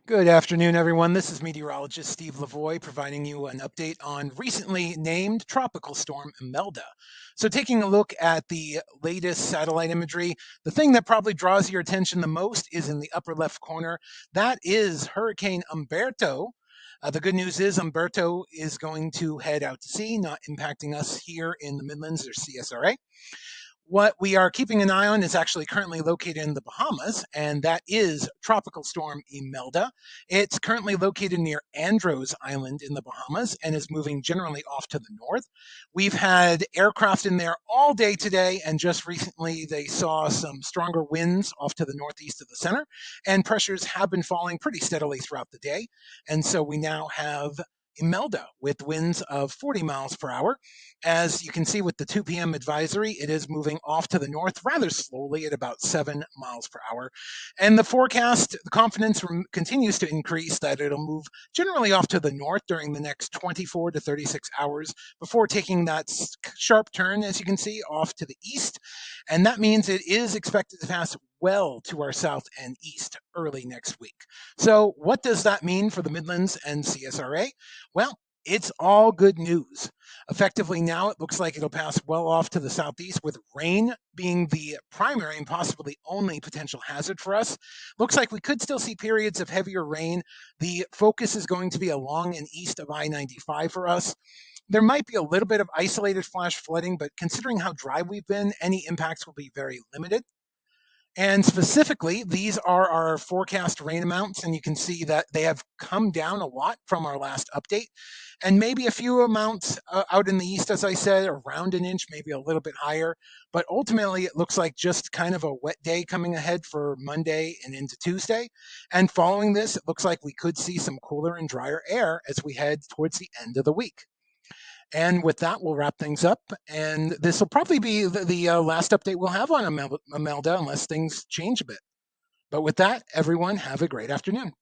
Good afternoon, everyone. This is Meteorologist Steve LaVoie providing you an update on recently named Tropical Storm Imelda. So, taking a look at the latest satellite imagery, the thing that probably draws your attention the most is in the upper left corner. That is Hurricane Umberto. The good news is Umberto is going to head out to sea, not impacting us here in the Midlands or CSRA. What we are keeping an eye on is actually currently located in the Bahamas, and that is Tropical Storm Imelda. It's currently located near Andros Island in the Bahamas and is moving generally off to the north. We've had aircraft in there all day today, and just recently they saw some stronger winds off to the northeast of the center, and pressures have been falling pretty steadily throughout the day. And so we now have Imelda with winds of 40 miles per hour. As you can see with the 2 p.m. advisory, it is moving off to the north rather slowly at about 7 miles per hour. And the forecast, the confidence continues to increase that it'll move generally off to the north during the next 24 to 36 hours before taking that sharp turn, as you can see, off to the east. And that means it is expected to pass well to our south and east early next week. So, what does that mean for the Midlands and CSRA? Well, it's all good news. Effectively, now it looks like it'll pass well off to the southeast, with rain being the primary and possibly only potential hazard for us. Looks like we could still see periods of heavier rain. The focus is going to be along and east of I-95 for us. There might be a little bit of isolated flash flooding, but considering how dry we've been, any impacts will be very limited. And specifically, these are our forecast rain amounts, and you can see that they have come down a lot from our last update. And maybe a few amounts out in the east, as I said, around an inch, maybe a little bit higher. But ultimately, it looks like just kind of a wet day coming ahead for Monday and into Tuesday. And following this, it looks like we could see some cooler and drier air as we head towards the end of the week. And with that, we'll wrap things up. And this will probably be the last update we'll have on Imelda unless things change a bit. But with that, everyone, have a great afternoon.